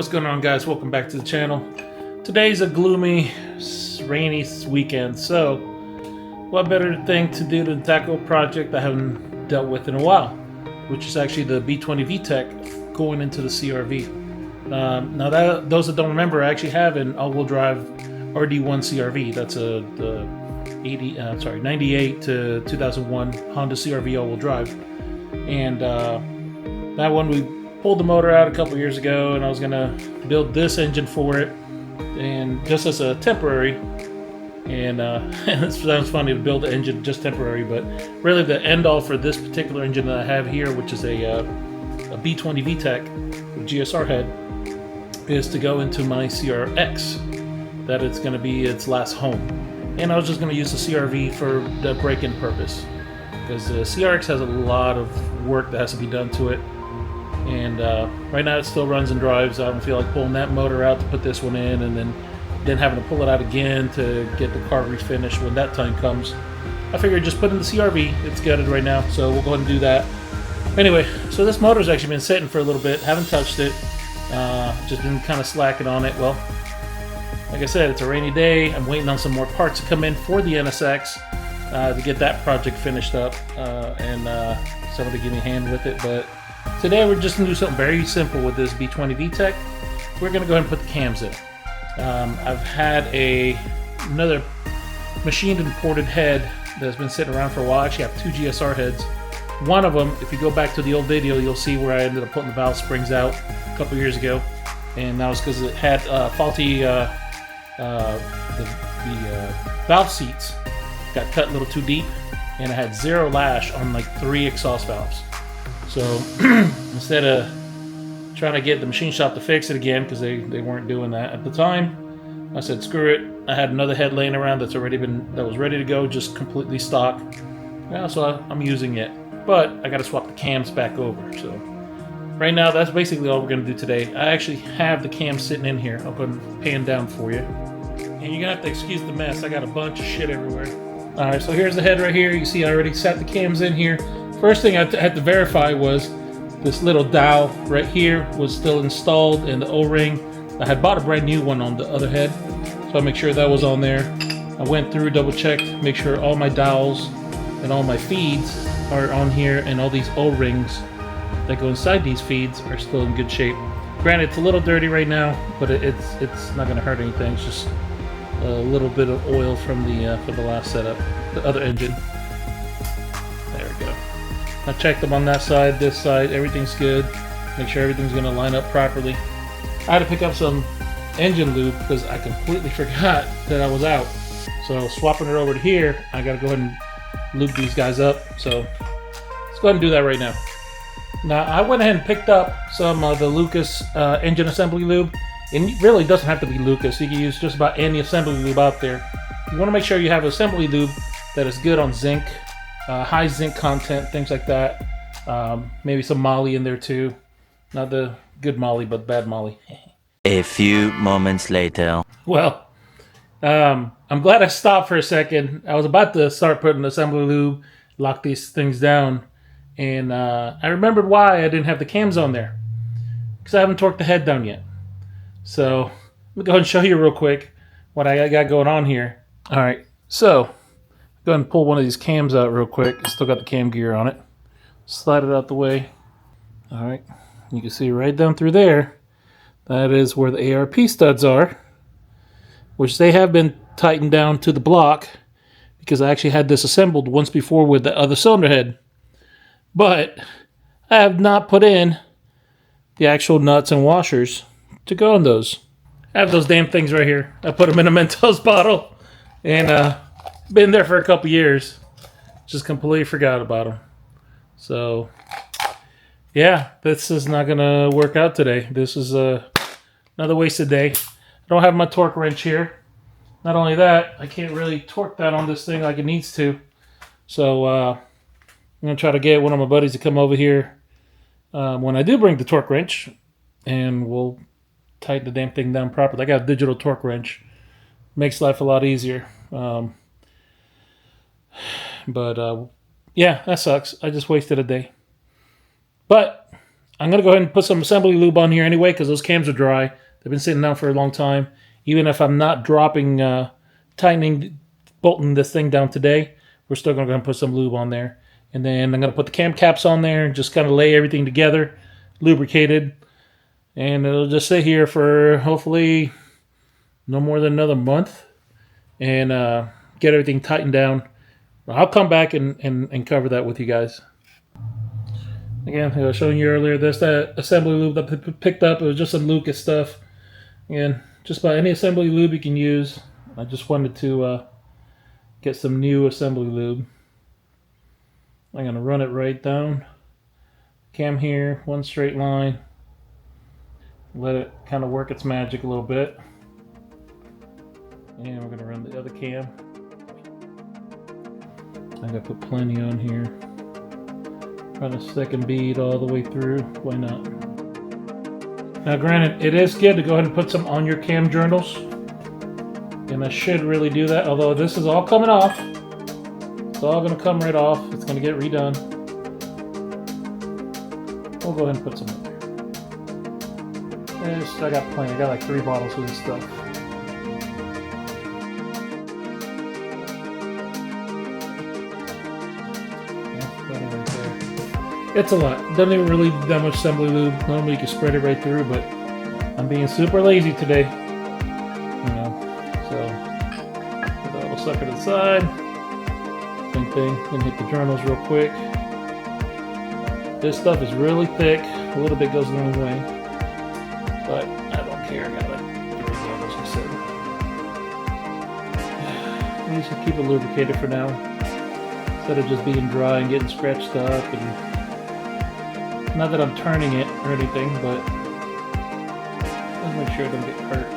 What's going on, guys? Welcome back to the channel. Today's a gloomy, rainy weekend, so what better thing to do than tackle a project I haven't dealt with in a while, which is actually the B20 VTEC going into the CRV. Now, those that don't remember, I actually have an all-wheel drive RD1 CRV. That's the 98 to 2001 Honda CRV all-wheel drive, and that one we pulled the motor out a couple years ago, and I was gonna build this engine for it, and just as a temporary. And it sounds funny to build an engine just temporary, but really the end all for this particular engine that I have here, which is a B20 VTEC with GSR head, is to go into my CRX. That it's going to be its last home. And I was just going to use the CRV for the break-in purpose, because the CRX has a lot of work that has to be done to it. And right now it still runs and drives. I don't feel like pulling that motor out to put this one in, and then having to pull it out again to get the car refinished when that time comes. I figured just put in the CRV. It's gutted right now, so we'll go ahead and do that. Anyway, so this motor's actually been sitting for a little bit. Haven't touched it. Just been kind of slacking on it. Well, like I said, it's a rainy day. I'm waiting on some more parts to come in for the NSX to get that project finished up, and somebody give me a hand with it. But today we're just going to do something very simple with this B20 VTEC. We're going to go ahead and put the cams in. I've had another machined imported head that's been sitting around for a while. I actually have two GSR heads. One of them, if you go back to the old video, you'll see where I ended up putting the valve springs out a couple years ago, and that was because it had faulty the valve seats got cut a little too deep, and it had zero lash on like 3 exhaust valves. So instead of trying to get the machine shop to fix it again, because they weren't doing that at the time, I said screw it. I had another head laying around that was ready to go, just completely stock. Yeah, so I'm using it, but I got to swap the cams back over. So right now that's basically all we're going to do today. I actually have the cams sitting in here. I'll go and pan down for you, and you're gonna have to excuse the mess. I got a bunch of shit everywhere. All right, so here's the head right here. You see I already sat the cams in here. First thing I had to verify was this little dowel right here was still installed, and the O-ring. I had bought a brand new one on the other head, so I make sure that was on there. I went through, double checked, make sure all my dowels and all my feeds are on here, and all these O-rings that go inside these feeds are still in good shape. Granted, it's a little dirty right now, but it's not going to hurt anything. It's just a little bit of oil from the last setup, the other engine. There we go. I checked them on that side, this side, everything's good. Make sure everything's going to line up properly. I had to pick up some engine lube because I completely forgot that I was out. So swapping it over to here, I got to go ahead and lube these guys up. So let's go ahead and do that right now. Now, I went ahead and picked up some of the Lucas engine assembly lube. And it really doesn't have to be Lucas. You can use just about any assembly lube out there. You want to make sure you have assembly lube that is good on zinc, high zinc content, things like that. Maybe some moly in there too. Not the good moly, but bad moly. A few moments later. Well, I'm glad I stopped for a second. I was about to start putting assembly lube, lock these things down, and I remembered why I didn't have the cams on there. Because I haven't torqued the head down yet. So let me go ahead and show you real quick what I got going on here. All right, so go ahead and pull one of these cams out real quick. It's still got the cam gear on it. Slide it out the way. All right, you can see right down through there. That is where the ARP studs are, which they have been tightened down to the block because I actually had this assembled once before with the other cylinder head. But I have not put in the actual nuts and washers to go on those. I have those damn things right here. I put them in a Mentos bottle, and been there for a couple years. Just completely forgot about them. So yeah, this is not gonna work out today. This is another wasted day. I don't have my torque wrench here. Not only that, I can't really torque that on this thing like it needs to. So I'm gonna try to get one of my buddies to come over here when I do bring the torque wrench, and we'll tighten the damn thing down properly. I got a digital torque wrench. Makes life a lot easier. But yeah, that sucks. I just wasted a day. But I'm going to go ahead and put some assembly lube on here anyway because those cams are dry. They've been sitting down for a long time. Even if I'm not dropping, tightening, bolting this thing down today, we're still going to go ahead and put some lube on there. And then I'm going to put the cam caps on there and just kind of lay everything together, lubricated. And it'll just sit here for hopefully no more than another month and get everything tightened down. I'll come back and cover that with you guys. Again, I was showing you earlier, that assembly lube that I picked up. It was just some Lucas stuff. Again, just about any assembly lube you can use. I just wanted to get some new assembly lube. I'm going to run it right down. Cam here, one straight line. Let it kind of work its magic a little bit. And we're going to run the other cam. I'm going to put plenty on here. Run a second bead all the way through. Why not? Now granted, it is good to go ahead and put some on your cam journals. And I should really do that. Although this is all coming off. It's all going to come right off. It's going to get redone. We'll go ahead and put some in there. I got plenty. I got like 3 bottles of this stuff. It's a lot. Doesn't even really do that much assembly lube. Normally you can spread it right through, but I'm being super lazy today. You know, so put that little sucker to the side. Same thing. Gonna hit the journals real quick. This stuff is really thick. A little bit goes a long way, but I don't care. I got like 3 bottles, I said. At least we'll keep it lubricated for now, instead of just being dry and getting scratched up. And not that I'm turning it or anything, but let's make sure it doesn't get hurt.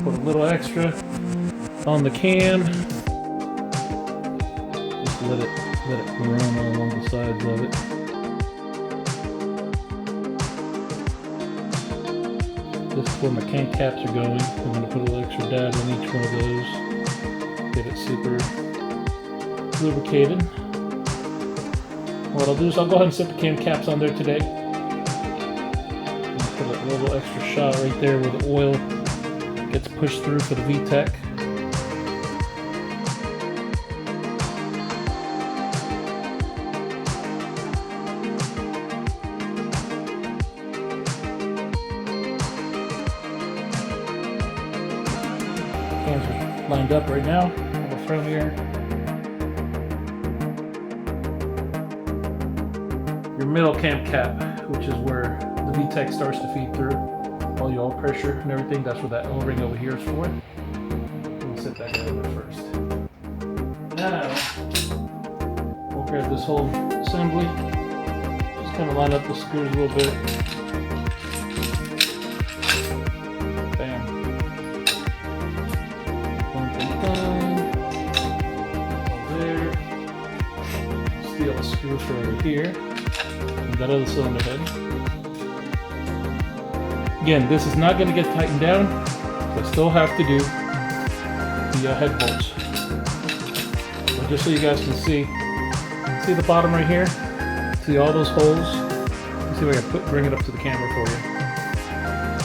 Put a little extra on the cam. Just let it run all along the sides of it. This is where my cam caps are going. I'm going to put a little extra dab on each one of those. Get it super lubricated. What I'll do is I'll go ahead and set the cam caps on there today. Put a little extra shot right there where the oil gets pushed through for the VTEC. Cams are lined up right now on the front here. Your middle cam cap, which is where the VTEC starts to feed through all your oil pressure and everything. That's what that O-ring over here is for. We'll set that guy over first. Now, we'll grab this whole assembly. Just kind of line up the screws a little bit. Bam. Boom, boom, boom. There. Steal a screw for over here. That other cylinder head. Again, this is not going to get tightened down. So I still have to do the head bolts. So just so you guys can see the bottom right here. See all those holes. Let's see if I can bring it up to the camera for you.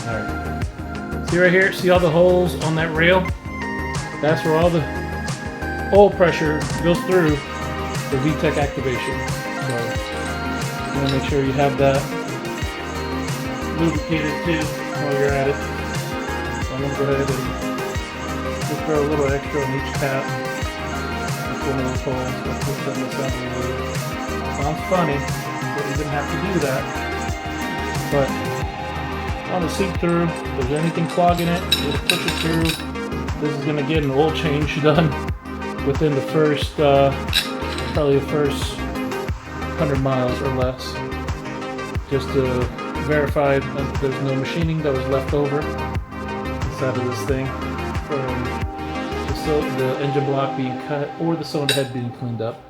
All right. See right here. See all the holes on that rail? That's where all the oil pressure goes through the VTEC activation. So you want to make sure you have that lubricated too while you're at it. So I'm going to go ahead and just throw a little extra on each cap. Each one of those holes. Let's put some assembly lube. Sounds funny, but you didn't have to do that. But on the seep through, if there's anything clogging it, just push it through. This is going to get an oil change done within the first, probably the first 100 miles or less, just to verify that there's no machining that was left over inside of this thing from the engine block being cut or the cylinder head being cleaned up.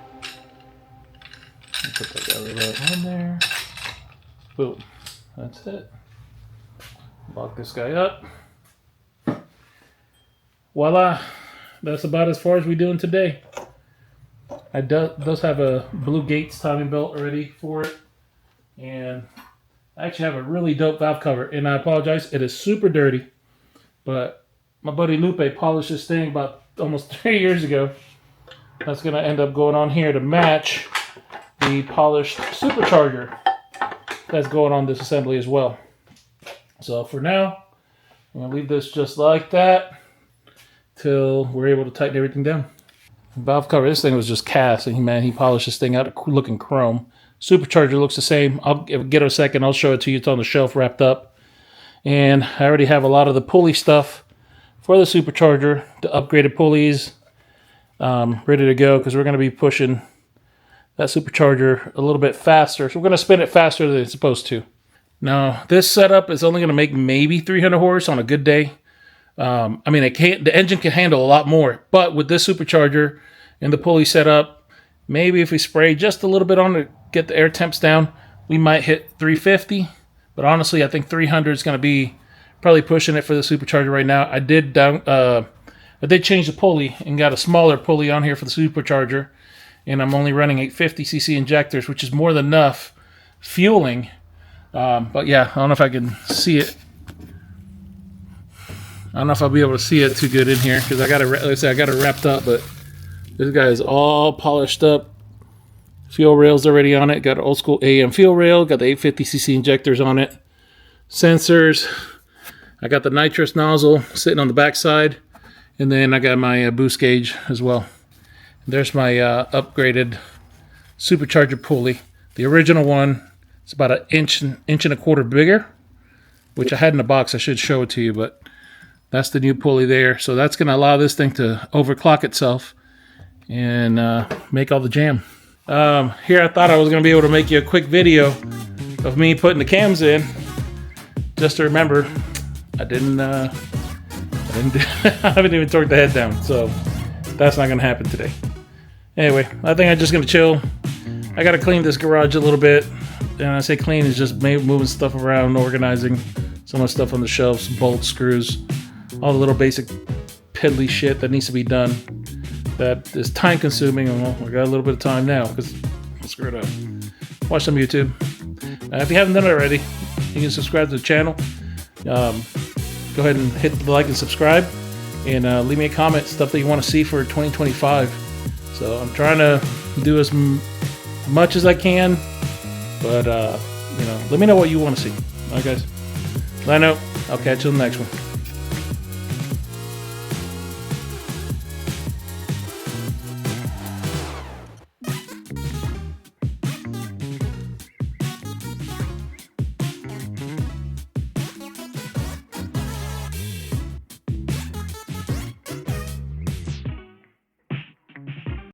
Put that guy right on there. Boom. That's it. Lock this guy up. Voila. That's about as far as we're doing today. It does have a Blue Gates timing belt already for it. And I actually have a really dope valve cover. And I apologize, it is super dirty. But my buddy Lupe polished this thing about almost 3 years ago. That's going to end up going on here to match the polished Supercharger that's going on this assembly as well. So for now, I'm going to leave this just like that till we're able to tighten everything down. Valve cover, this thing was just cast, and man, he polished this thing out looking chrome. Supercharger looks the same. I'll get it a second. I'll show it to you. It's on the shelf wrapped up. And I already have a lot of the pulley stuff for the Supercharger, the upgraded pulleys, ready to go because we're going to be pushing that Supercharger a little bit faster. So we're going to spin it faster than it's supposed to. Now, this setup is only going to make maybe 300 horse on a good day. I mean, the engine can handle a lot more, but with this Supercharger and the pulley setup, maybe if we spray just a little bit on to get the air temps down, we might hit 350. But honestly, I think 300 is going to be probably pushing it for the Supercharger right now. I did change the pulley and got a smaller pulley on here for the Supercharger, and I'm only running 850cc injectors, which is more than enough fueling. But yeah, I don't know if I can see it. I don't know if I'll be able to see it too good in here because I got it wrapped up, but this guy is all polished up. Fuel rails already on it. Got an old school AM fuel rail. Got the 850cc injectors on it. Sensors. I got the nitrous nozzle sitting on the back side. And then I got my boost gauge as well. There's my upgraded Supercharger pulley. The original one is about an inch and a quarter bigger, which I had in the box. I should show it to you, but that's the new pulley there. So that's going to allow this thing to overclock itself and make all the jam. Here I thought I was going to be able to make you a quick video of me putting the cams in. Just to remember, I haven't even torqued the head down, so that's not going to happen today. Anyway, I think I'm just going to chill. I got to clean this garage a little bit. And I say clean is just moving stuff around, organizing some of the stuff on the shelves, bolts, screws, all the little basic piddly shit that needs to be done. That is time consuming, and well, we got a little bit of time now because screw it up. Watch some YouTube. If you haven't done it already, you can subscribe to the channel. Go ahead and hit the like and subscribe, and leave me a comment, stuff that you want to see for 2025. So I'm trying to do as much as I can, but let me know what you want to see. All right, guys. I know. I'll catch you in the next one.